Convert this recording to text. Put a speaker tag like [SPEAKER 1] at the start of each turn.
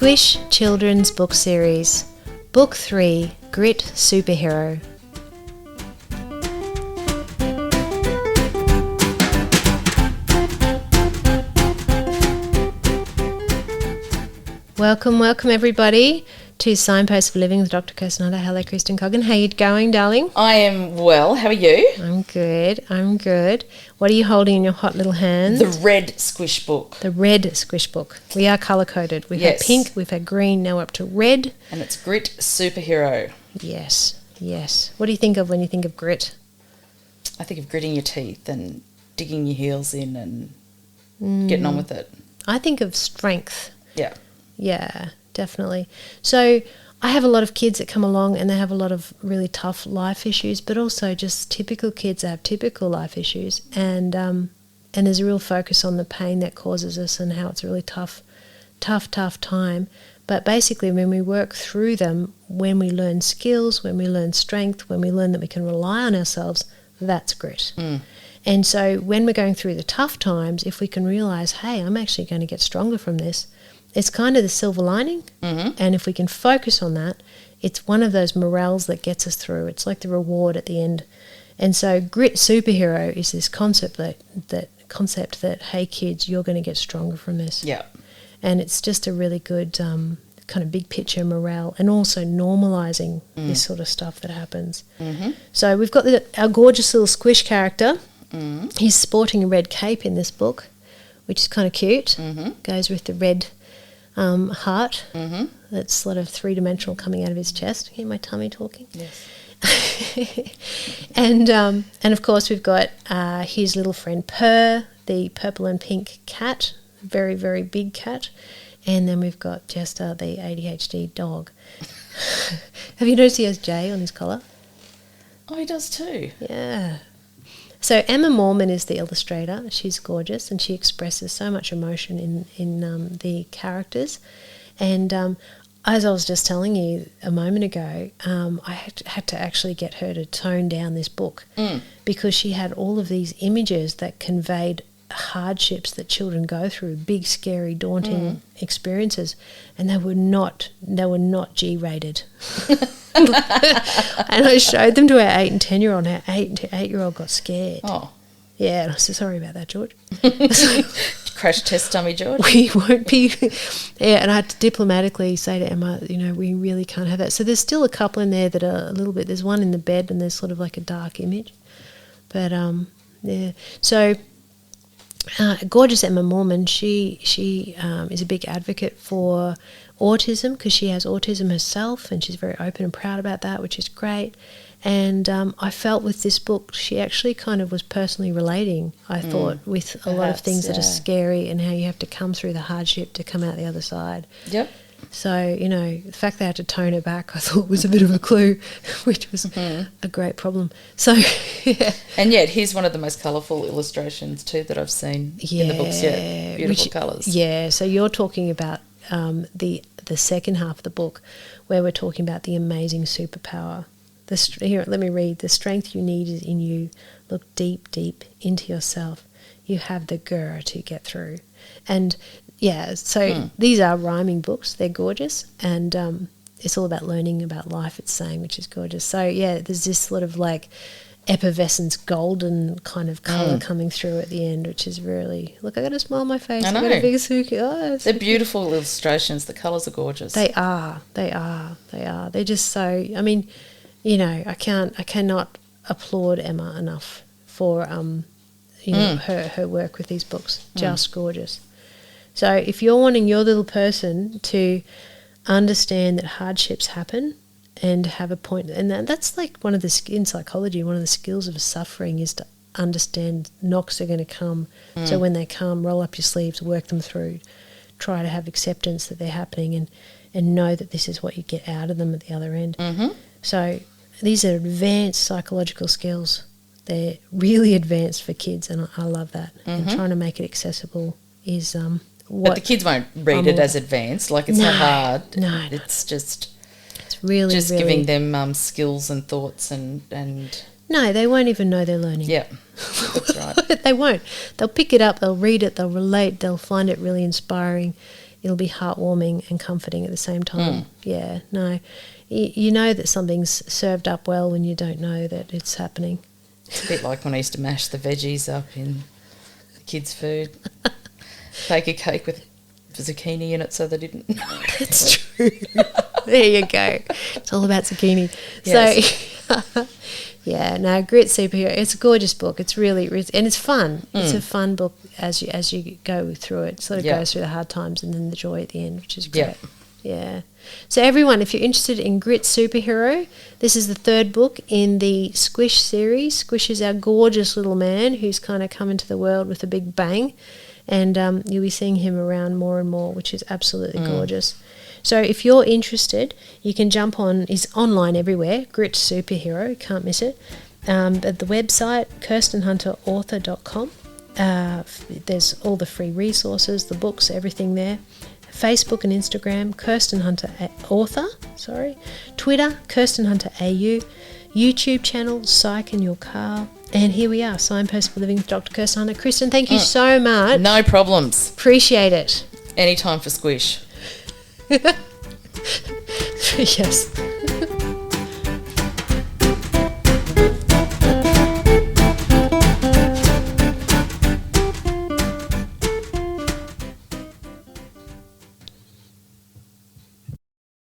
[SPEAKER 1] Squish Children's Book Series, Book 3, Grit Superhero. Welcome everybody to Signposts of Living with Dr. Kirsten. Hello, Kristen Coggan. How you going, darling?
[SPEAKER 2] I am well. How are you?
[SPEAKER 1] I'm good. What are you holding in your hot little hands?
[SPEAKER 2] The red Squish book.
[SPEAKER 1] The red Squish book. We are colour-coded. We've had pink, we've had green, now we're up to red.
[SPEAKER 2] And it's Grit Superhero.
[SPEAKER 1] Yes. What do you think of when you think of grit?
[SPEAKER 2] I think of gritting your teeth and digging your heels in and getting on with it.
[SPEAKER 1] I think of strength.
[SPEAKER 2] Yeah.
[SPEAKER 1] Yeah, definitely. So I have a lot of kids that come along and they have a lot of really tough life issues, but also just typical kids that have typical life issues. And there's a real focus on the pain that causes us and how it's a really tough time. But basically when we work through them, when we learn skills, when we learn strength, when we learn that we can rely on ourselves, that's grit. And so when we're going through the tough times, if we can realise, hey, I'm actually going to get stronger from this, it's kind of the silver lining, and if we can focus on that, it's one of those morels that gets us through. It's like the reward at the end. And so grit superhero is this concept that hey kids, you're going to get stronger from this.
[SPEAKER 2] Yeah.
[SPEAKER 1] And it's just a really good kind of big picture morale, and also normalising this sort of stuff that happens. So we've got our gorgeous little Squish character. He's sporting a red cape in this book, which is kind of cute. Goes with the red heart that's sort of three-dimensional coming out of his chest. Hear my tummy talking?
[SPEAKER 2] Yes.
[SPEAKER 1] And of course we've got his little friend Purr, the purple and pink cat, very, very big cat. And then we've got Jester, the ADHD dog. Have you noticed he has J on his collar?
[SPEAKER 2] Oh, he does too.
[SPEAKER 1] Yeah. So Emma Moorman is the illustrator. She's gorgeous and she expresses so much emotion in the characters. And as I was just telling you a moment ago, I had to actually get her to tone down this book because she had all of these images that conveyed hardships that children go through, big, scary, daunting experiences, and they were not G-rated. And I showed them to our 8 and 10-year-old, and our 8-year-old got scared.
[SPEAKER 2] Oh.
[SPEAKER 1] Yeah, and I said, sorry about that, George.
[SPEAKER 2] Crash test dummy, George.
[SPEAKER 1] We won't be... Yeah, and I had to diplomatically say to Emma, we really can't have that. So there's still a couple in there that are a little bit... There's one in the bed and there's sort of like a dark image. But, yeah. So... gorgeous Emma Moorman, she is a big advocate for autism because she has autism herself, and she's very open and proud about that, which is great. And I felt with this book she actually kind of was personally relating, I thought, with a lot of things that are scary and how you have to come through the hardship to come out the other side. Yep. So, the fact they had to tone it back I thought was a bit of a clue, which was a great problem. So, yeah.
[SPEAKER 2] And yet, here's one of the most colourful illustrations too that I've seen in the books yet. Beautiful colours. Yeah,
[SPEAKER 1] so you're talking about the second half of the book where we're talking about the amazing superpower. Here, let me read. The strength you need is in you. Look deep, deep into yourself. You have the gur to get through. And... yeah, so these are rhyming books. They're gorgeous, and it's all about learning about life, it's saying, which is gorgeous. So, yeah, there's this sort of like effervescence, golden kind of colour coming through at the end, which is really... Look, I got a smile on my face.
[SPEAKER 2] I know.
[SPEAKER 1] I've got a big suki. Oh,
[SPEAKER 2] they're beautiful illustrations. The colours are gorgeous.
[SPEAKER 1] They are. They're just so... I mean, I cannot applaud Emma enough for, her work with these books. Just gorgeous. So if you're wanting your little person to understand that hardships happen and have a point, and that's like one of the, in psychology, one of the skills of suffering is to understand knocks are going to come. So when they come, roll up your sleeves, work them through, try to have acceptance that they're happening, and know that this is what you get out of them at the other end. So these are advanced psychological skills. They're really advanced for kids, and I love that. And trying to make it accessible is...
[SPEAKER 2] but the kids won't read it as advanced. Like, it's not hard.
[SPEAKER 1] No.
[SPEAKER 2] It's just...
[SPEAKER 1] It's really,
[SPEAKER 2] just
[SPEAKER 1] really...
[SPEAKER 2] giving them skills and thoughts and...
[SPEAKER 1] No, they won't even know they're learning.
[SPEAKER 2] Yeah, that's right.
[SPEAKER 1] They won't. They'll pick it up, they'll read it, they'll relate, they'll find it really inspiring. it'll be heartwarming and comforting at the same time. Yeah, no. You know that something's served up well when you don't know that it's happening.
[SPEAKER 2] It's a bit like when I used to mash the veggies up in the kids' food. Bake a cake with zucchini in it so they didn't.
[SPEAKER 1] That's true. There you go. It's all about zucchini.
[SPEAKER 2] Yes.
[SPEAKER 1] So, yeah, no, Grit Superhero. It's a gorgeous book. It's really, and it's fun. It's a fun book as you go through it. Sort of goes through the hard times and then the joy at the end, which is great. Yeah. So everyone, if you're interested in Grit Superhero, this is the third book in the Squish series. Squish is our gorgeous little man who's kind of come into the world with a big bang, and you'll be seeing him around more and more, which is absolutely gorgeous. So if you're interested, you can jump on, he's online everywhere, Grit Superhero, can't miss it. At the website, kirstenhunterauthor.com. There's all the free resources, the books, everything there. Facebook and Instagram, Kirsten Hunter Author, Twitter, Kirsten Hunter AU, YouTube channel, Psych in Your Car. And here we are, Signpost for Living with Dr. Kirsten Hunter. Kristen, thank you so much.
[SPEAKER 2] No problems.
[SPEAKER 1] Appreciate it.
[SPEAKER 2] Anytime for Squish.
[SPEAKER 1] Yes.